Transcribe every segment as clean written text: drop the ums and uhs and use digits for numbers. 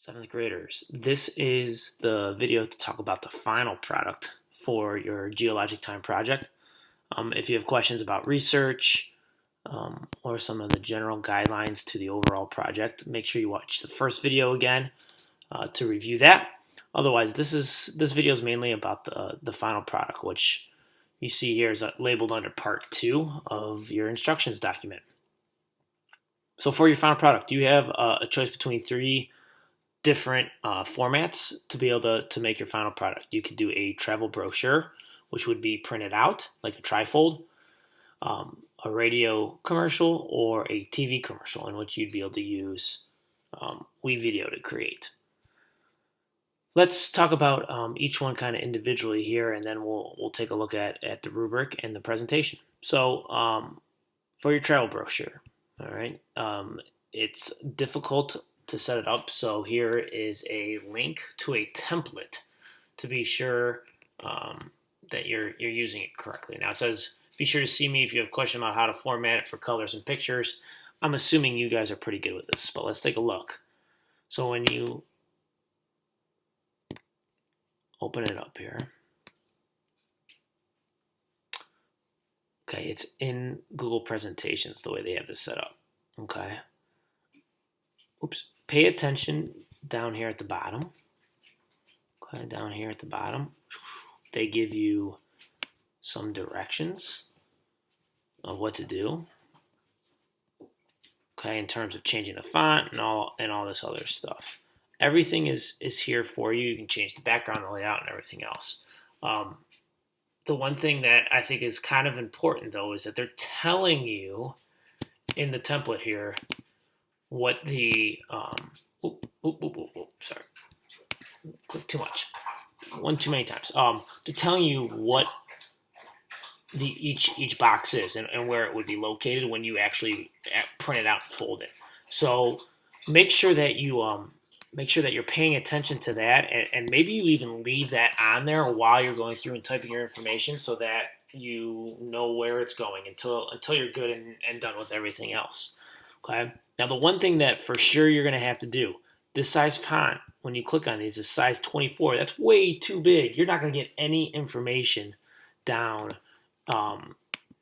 Seventh graders, this is the video to talk about the final product for your geologic time project. If you have questions about research or some of the general guidelines to the overall project, make sure you watch the first video again to review that. Otherwise, this video is mainly about the final product, which you see here is labeled under part 2 of your instructions document. So for your final product, you have a choice between 3 different formats to be able to make your final product. You could do a travel brochure, which would be printed out like a trifold, a radio commercial, or a TV commercial in which you'd be able to use WeVideo to create. Let's talk about each one kind of individually here, and then we'll take a look at the rubric and the presentation. So for your travel brochure, all right, it's difficult to set it up, so here is a link to a template to be sure that you're using it correctly. Now it says, be sure to see me if you have a question about how to format it for colors and pictures. I'm assuming you guys are pretty good with this, but let's take a look. So when you open it up here, okay, it's in Google Presentations the way they have this set up, okay? Oops. Pay attention down here at the bottom. Okay, down here at the bottom, they give you some directions of what to do. Okay, in terms of changing the font and all this other stuff. Everything is here for you. You can change the background, the layout, and everything else. The one thing that I think is kind of important, though, is that they're telling you in the template here what the sorry, click too much, one too many times. They're telling you what each box is and where it would be located when you actually print it out and fold it. So make sure that you're paying attention to that, and maybe you even leave that on there while you're going through and typing your information, so that you know where it's going until you're good and done with everything else. Okay. Now, the one thing that for sure you're going to have to do, this size font, when you click on these, is size 24. That's way too big. You're not going to get any information down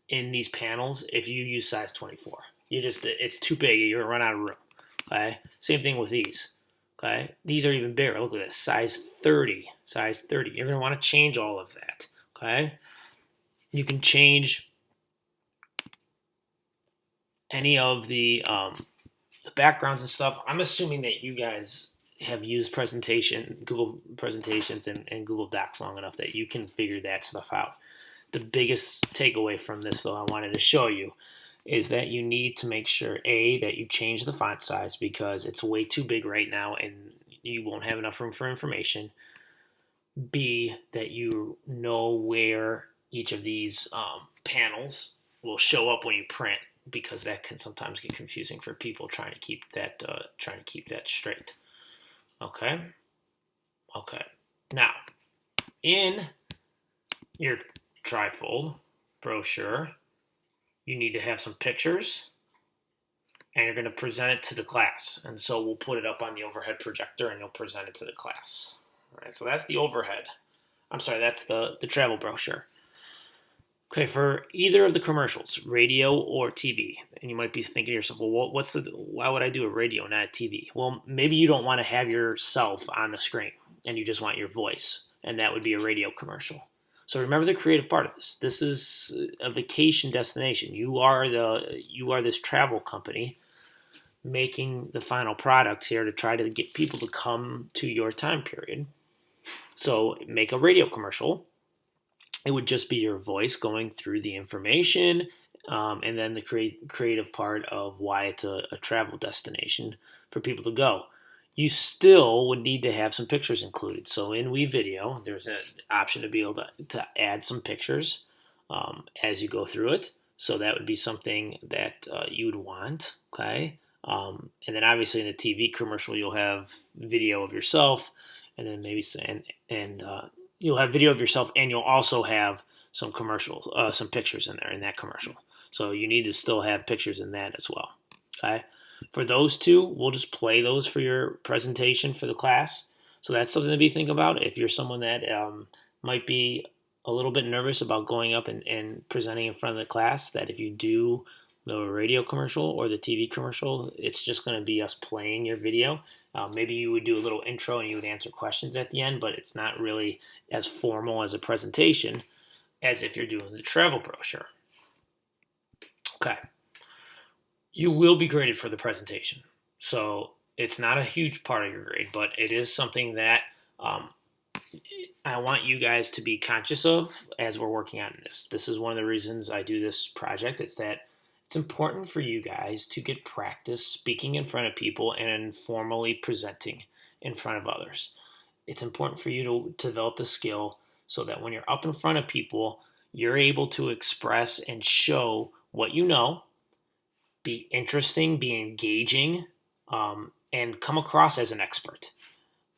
in these panels if you use size 24. It's too big. You're going to run out of room. Okay. Same thing with these. Okay. These are even bigger. Look at this, size 30. Size 30. You're going to want to change all of that. Okay. You can change any of the backgrounds and stuff. I'm assuming that you guys have used Google Presentations and Google Docs long enough that you can figure that stuff out. The biggest takeaway from this, though, I wanted to show you is that you need to make sure, A, that you change the font size because it's way too big right now and you won't have enough room for information. B, that you know where each of these panels will show up when you print, because that can sometimes get confusing for people trying to keep that straight. Okay. Now, in your trifold brochure, you need to have some pictures, and you're going to present it to the class. And so we'll put it up on the overhead projector, and you'll present it to the class. All right. So that's the overhead. That's the travel brochure. Okay, for either of the commercials, radio or TV, and you might be thinking to yourself, well, why would I do a radio, not a TV? Well, maybe you don't want to have yourself on the screen, and you just want your voice, and that would be a radio commercial. So remember the creative part of this. This is a vacation destination. You are this travel company making the final product here to try to get people to come to your time period. So make a radio commercial. It would just be your voice going through the information, and then the creative part of why it's a travel destination for people to go. You still would need to have some pictures included. So in WeVideo, there's an option to be able to add some pictures as you go through it. So that would be something that you would want, okay? And then obviously in the TV commercial, you'll have video of yourself, and then maybe you'll have video of yourself, and you'll also have some pictures in there in that commercial. So you need to still have pictures in that as well. Okay. For those two, we'll just play those for your presentation for the class. So that's something to be thinking about. If you're someone that might be a little bit nervous about going up and presenting in front of the class, that if you do the radio commercial or the TV commercial, it's just going to be us playing your video. Maybe you would do a little intro and you would answer questions at the end, but it's not really as formal as a presentation as if you're doing the travel brochure. Okay. You will be graded for the presentation. So it's not a huge part of your grade, but it is something that I want you guys to be conscious of as we're working on this. This is one of the reasons I do this project. It's that it's important for you guys to get practice speaking in front of people and formally presenting in front of others. It's important for you to develop the skill so that when you're up in front of people, you're able to express and show what you know, be interesting, be engaging, and come across as an expert.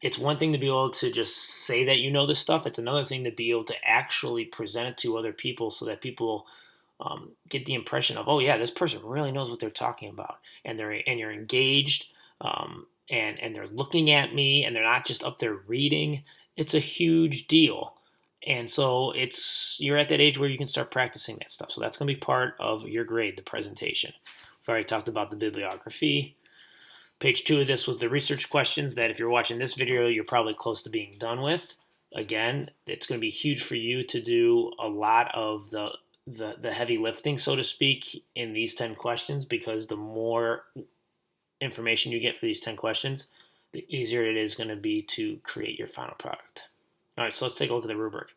It's one thing to be able to just say that you know this stuff. It's another thing to be able to actually present it to other people so that people get the impression of, oh yeah, this person really knows what they're talking about, and you're engaged, and they're looking at me, and they're not just up there reading. It's a huge deal, and so you're at that age where you can start practicing that stuff. So that's going to be part of your grade, the presentation. We've already talked about the bibliography. Page 2 of this was the research questions that if you're watching this video, you're probably close to being done with. Again, it's going to be huge for you to do a lot of the heavy lifting, so to speak, in these 10 questions, because the more information you get for these 10 questions, the easier it is going to be to create your final product. All right, so let's take a look at the rubric.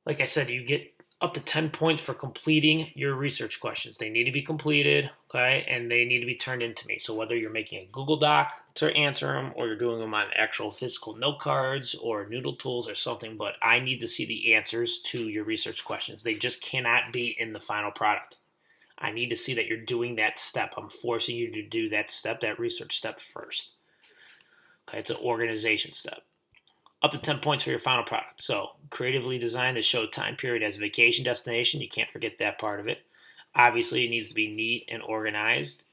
Like I said, you get up to 10 points for completing your research questions. They need to be completed, okay, and they need to be turned into me. So whether you're making a Google Doc to answer them, or you're doing them on actual physical note cards or Noodle Tools or something, but I need to see the answers to your research questions. They just cannot be in the final product. I need to see that you're doing that step. I'm forcing you to do that step, that research step first. Okay, it's an organization step. Up to 10 points for your final product. So creatively designed to show time period as a vacation destination. You can't forget that part of it. Obviously, it needs to be neat and organized.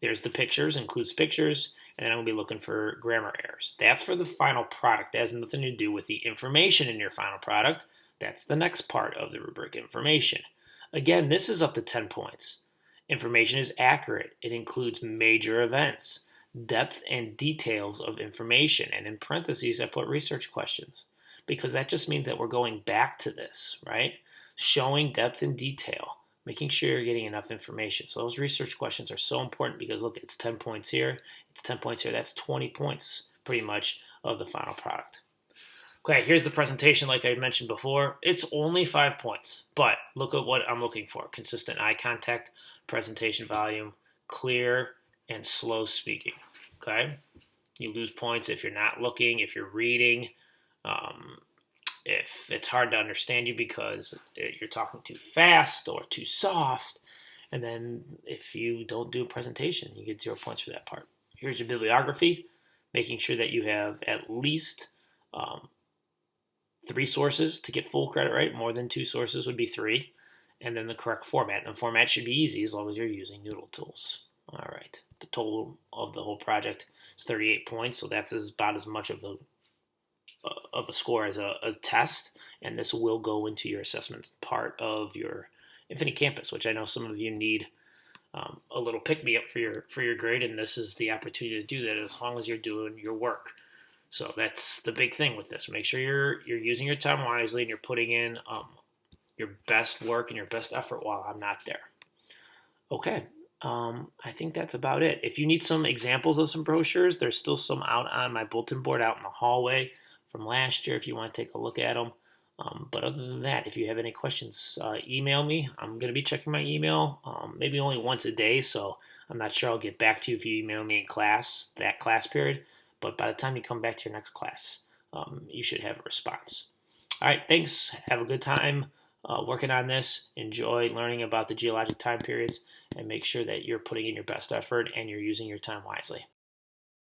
There's the pictures, includes pictures, and then I'm going to be looking for grammar errors. That's for the final product. That has nothing to do with the information in your final product. That's the next part of the rubric, information. Again, this is up to 10 points. Information is accurate. It includes major events, depth and details of information, and in parentheses I put research questions, because that just means that we're going back to this, right? Showing depth and detail, making sure you're getting enough information. So those research questions are so important, because look, it's 10 points here, it's 10 points here, that's 20 points pretty much of the final product. Okay, here's the presentation. Like I mentioned before, it's only 5 points, but look at what I'm looking for: consistent eye contact, presentation volume, clear and slow speaking. Okay, you lose points if you're not looking, if you're reading, if it's hard to understand you because you're talking too fast or too soft, and then if you don't do a presentation, you get 0 points for that part. Here's your bibliography, making sure that you have at least 3 sources to get full credit, right? More than 2 sources would be 3, and then the correct format. And the format should be easy as long as you're using Noodle Tools. All right. The total of the whole project is 38 points, so that's about as much of a score as a test, and this will go into your assessment part of your Infinite Campus, which I know some of you need a little pick-me-up for your grade, and this is the opportunity to do that as long as you're doing your work. So that's the big thing with this. Make sure you're using your time wisely and you're putting in your best work and your best effort while I'm not there. Okay. I think that's about it. If you need some examples of some brochures, there's still some out on my bulletin board out in the hallway from last year if you want to take a look at them. But other than that, if you have any questions, email me. I'm going to be checking my email maybe only once a day, so I'm not sure I'll get back to you if you email me in that class period. But by the time you come back to your next class, you should have a response. All right, thanks. Have a good time working on this. Enjoy learning about the geologic time periods, and make sure that you're putting in your best effort and you're using your time wisely.